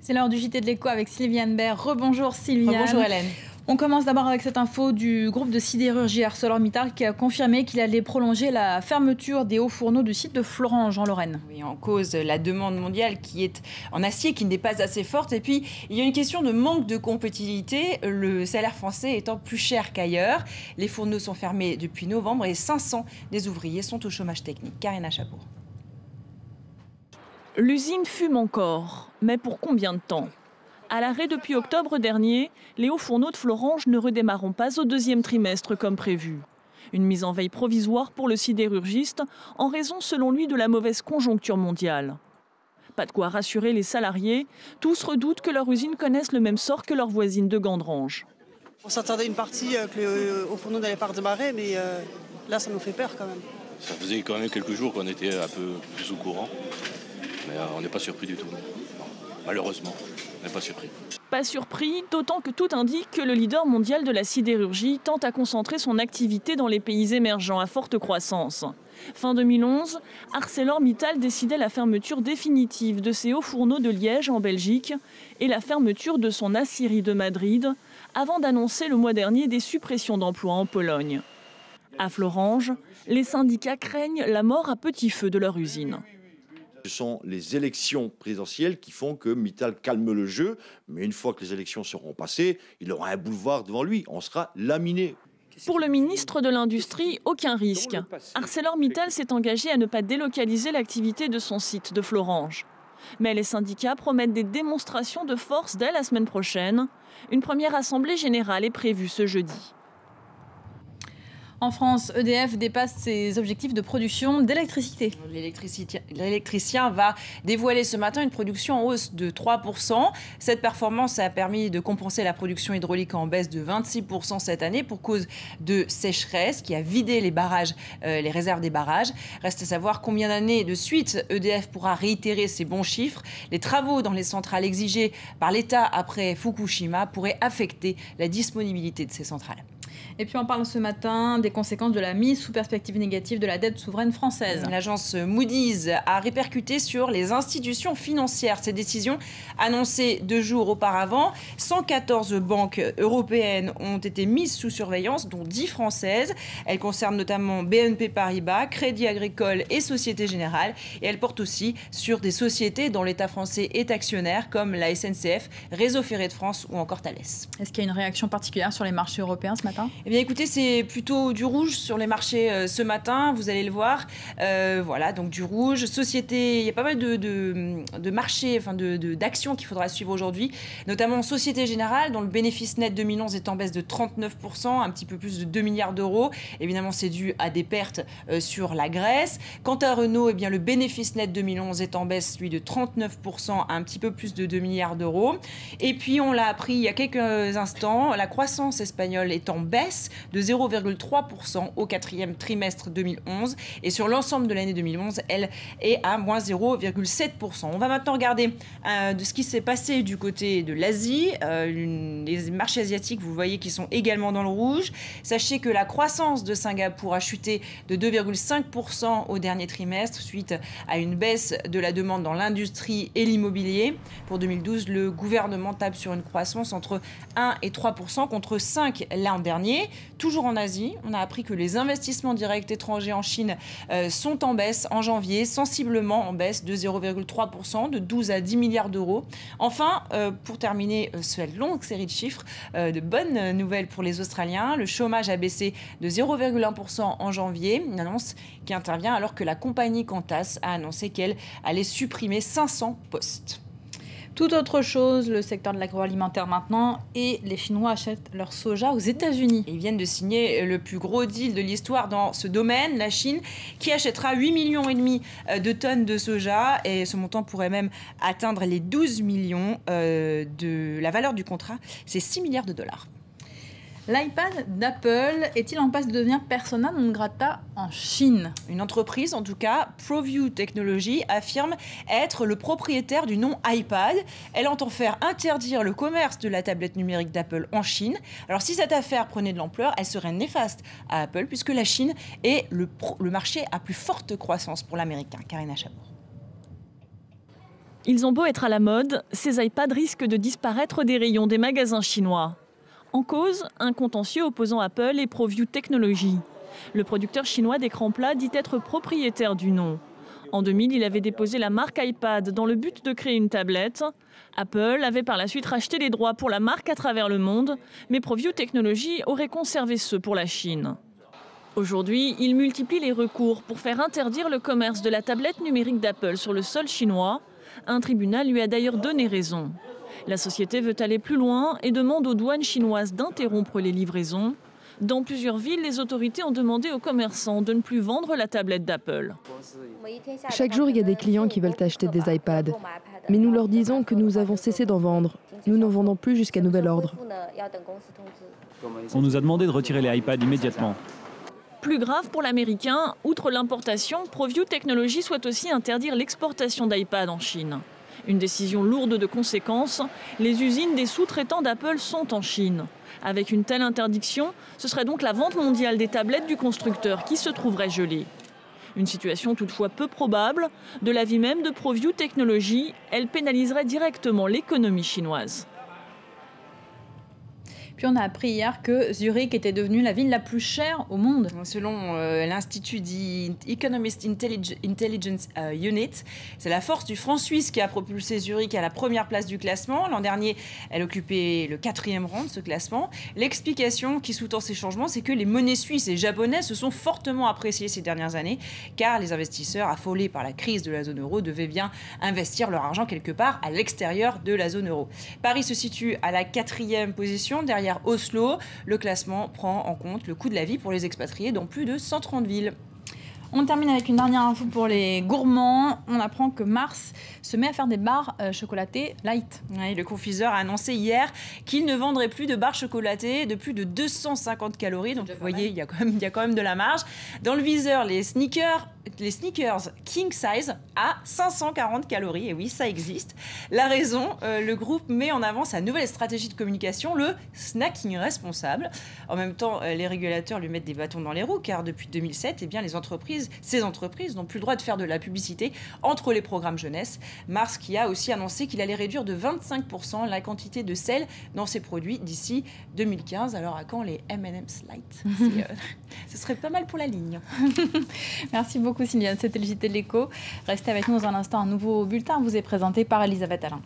C'est l'heure du JT de l'écho avec Sylviane Baird. Rebonjour Sylviane. Bonjour Hélène. On commence d'abord avec cette info du groupe de sidérurgie ArcelorMittal qui a confirmé qu'il allait prolonger la fermeture des hauts fourneaux du site de Florange en Lorraine. Oui, en cause la demande mondiale qui est en acier qui n'est pas assez forte. Et puis, il y a une question de manque de compétitivité, le salaire français étant plus cher qu'ailleurs. Les fourneaux sont fermés depuis novembre et 500 des ouvriers sont au chômage technique. Karina Chapour. L'usine fume encore, mais pour combien de temps ? À l'arrêt depuis octobre dernier, les hauts fourneaux de Florange ne redémarreront pas au deuxième trimestre comme prévu. Une mise en veille provisoire pour le sidérurgiste en raison, selon lui, de la mauvaise conjoncture mondiale. Pas de quoi rassurer les salariés, tous redoutent que leur usine connaisse le même sort que leurs voisines de Gandrange. On s'attendait à une partie que les hauts fourneaux n'allaient pas redémarrer, mais là ça nous fait peur quand même. Ça faisait quand même quelques jours qu'on était un peu plus au courant. Mais on n'est pas surpris du tout. Malheureusement, on n'est pas surpris. Pas surpris, d'autant que tout indique que le leader mondial de la sidérurgie tente à concentrer son activité dans les pays émergents à forte croissance. Fin 2011, ArcelorMittal décidait la fermeture définitive de ses hauts fourneaux de Liège en Belgique et la fermeture de son aciérie de Madrid, avant d'annoncer le mois dernier des suppressions d'emplois en Pologne. À Florange, les syndicats craignent la mort à petit feu de leur usine. Ce sont les élections présidentielles qui font que Mittal calme le jeu. Mais une fois que les élections seront passées, il aura un boulevard devant lui. On sera laminé. Pour le ministre de l'Industrie, aucun risque. ArcelorMittal s'est engagé à ne pas délocaliser l'activité de son site de Florange. Mais les syndicats promettent des démonstrations de force dès la semaine prochaine. Une première assemblée générale est prévue ce jeudi. En France, EDF dépasse ses objectifs de production d'électricité. L'électricien va dévoiler ce matin une production en hausse de 3%. Cette performance a permis de compenser la production hydraulique en baisse de 26% cette année pour cause de sécheresse qui a vidé les barrages, les réserves des barrages. Reste à savoir combien d'années de suite EDF pourra réitérer ces bons chiffres. Les travaux dans les centrales exigés par l'État après Fukushima pourraient affecter la disponibilité de ces centrales. Et puis on parle ce matin des conséquences de la mise sous perspective négative de la dette souveraine française. L'agence Moody's a répercuté sur les institutions financières. Ces décisions annoncées 2 jours auparavant, 114 banques européennes ont été mises sous surveillance, dont 10 françaises. Elles concernent notamment BNP Paribas, Crédit Agricole et Société Générale. Et elles portent aussi sur des sociétés dont l'État français est actionnaire, comme la SNCF, Réseau Ferré de France ou encore Thales. Est-ce qu'il y a une réaction particulière sur les marchés européens ce matin ? Eh bien écoutez, c'est plutôt du rouge sur les marchés ce matin, vous allez le voir. Voilà, donc du rouge. Société, il y a pas mal de marchés, enfin d'actions qu'il faudra suivre aujourd'hui, notamment Société Générale, dont le bénéfice net 2011 est en baisse de 39%, un petit peu plus de 2 milliards d'euros. Évidemment, c'est dû à des pertes sur la Grèce. Quant à Renault, eh bien, le bénéfice net 2011 est en baisse, lui, de 39%, un petit peu plus de 2 milliards d'euros. Et puis, on l'a appris il y a quelques instants, la croissance espagnole est en baisse de 0,3% au 4e trimestre 2011. Et sur l'ensemble de l'année 2011, elle est à moins 0,7%. On va maintenant regarder de ce qui s'est passé du côté de l'Asie. Les marchés asiatiques, vous voyez, qui sont également dans le rouge. Sachez que la croissance de Singapour a chuté de 2,5% au dernier trimestre suite à une baisse de la demande dans l'industrie et l'immobilier. Pour 2012, le gouvernement tape sur une croissance entre 1 et 3% contre 5 l'an dernier. Toujours en Asie, on a appris que les investissements directs étrangers en Chine sont en baisse en janvier, sensiblement en baisse de 0,3%, de 12 à 10 milliards d'euros. Enfin, pour terminer cette longue série de chiffres, de bonnes nouvelles pour les Australiens. Le chômage a baissé de 0,1% en janvier, une annonce qui intervient alors que la compagnie Qantas a annoncé qu'elle allait supprimer 500 postes. Tout autre chose, le secteur de l'agroalimentaire maintenant, et les Chinois achètent leur soja aux États-Unis. Ils viennent de signer le plus gros deal de l'histoire dans ce domaine, la Chine, qui achètera 8,5 millions de tonnes de soja, et ce montant pourrait même atteindre les 12 millions de la valeur du contrat, c'est 6 milliards de dollars. L'iPad d'Apple est-il en passe de devenir persona non grata en Chine? Une entreprise, en tout cas, ProView Technology, affirme être le propriétaire du nom iPad. Elle entend faire interdire le commerce de la tablette numérique d'Apple en Chine. Alors si cette affaire prenait de l'ampleur, elle serait néfaste à Apple puisque la Chine est le marché à plus forte croissance pour l'américain. Karina Chapour. Ils ont beau être à la mode, ces iPads risquent de disparaître des rayons des magasins chinois. En cause, un contentieux opposant Apple et ProView Technologies. Le producteur chinois d'écran plat dit être propriétaire du nom. En 2000, il avait déposé la marque iPad dans le but de créer une tablette. Apple avait par la suite racheté les droits pour la marque à travers le monde, mais ProView Technologies aurait conservé ceux pour la Chine. Aujourd'hui, il multiplie les recours pour faire interdire le commerce de la tablette numérique d'Apple sur le sol chinois. Un tribunal lui a d'ailleurs donné raison. La société veut aller plus loin et demande aux douanes chinoises d'interrompre les livraisons. Dans plusieurs villes, les autorités ont demandé aux commerçants de ne plus vendre la tablette d'Apple. Chaque jour, il y a des clients qui veulent acheter des iPads. Mais nous leur disons que nous avons cessé d'en vendre. Nous n'en vendons plus jusqu'à nouvel ordre. On nous a demandé de retirer les iPads immédiatement. Plus grave pour l'américain, outre l'importation, ProView Technologies souhaite aussi interdire l'exportation d'iPad en Chine. Une décision lourde de conséquences, les usines des sous-traitants d'Apple sont en Chine. Avec une telle interdiction, ce serait donc la vente mondiale des tablettes du constructeur qui se trouverait gelée. Une situation toutefois peu probable. De l'avis même de ProView Technologies, elle pénaliserait directement l'économie chinoise. Puis on a appris hier que Zurich était devenue la ville la plus chère au monde. Selon l'Institut Economist Intelligence Unit, c'est la force du franc suisse qui a propulsé Zurich à la première place du classement. L'an dernier, elle occupait le 4e rang de ce classement. L'explication qui sous-tend ces changements, c'est que les monnaies suisses et japonaises se sont fortement appréciées ces dernières années, car les investisseurs affolés par la crise de la zone euro devaient bien investir leur argent quelque part à l'extérieur de la zone euro. Paris se situe à la 4e position, derrière Oslo. Le classement prend en compte le coût de la vie pour les expatriés dans plus de 130 villes. On termine avec une dernière info pour les gourmands. On apprend que Mars se met à faire des barres chocolatées light. Oui, le confiseur a annoncé hier qu'il ne vendrait plus de barres chocolatées de plus de 250 calories. Donc vous voyez, il y a quand même de la marge. Dans le viseur, les sneakers King Size à 540 calories. Et oui, ça existe. La raison, le groupe met en avant sa nouvelle stratégie de communication, le snacking responsable. En même temps, les régulateurs lui mettent des bâtons dans les roues, car depuis 2007, eh bien, ces entreprises n'ont plus le droit de faire de la publicité entre les programmes jeunesse. Mars qui a aussi annoncé qu'il allait réduire de 25% la quantité de sel dans ses produits d'ici 2015. Alors à quand les M&M's Light? Ce serait pas mal pour la ligne. Merci beaucoup Sylviane, c'était le JT de l'Écho. Restez avec nous dans un instant, un nouveau bulletin vous est présenté par Elisabeth Alain.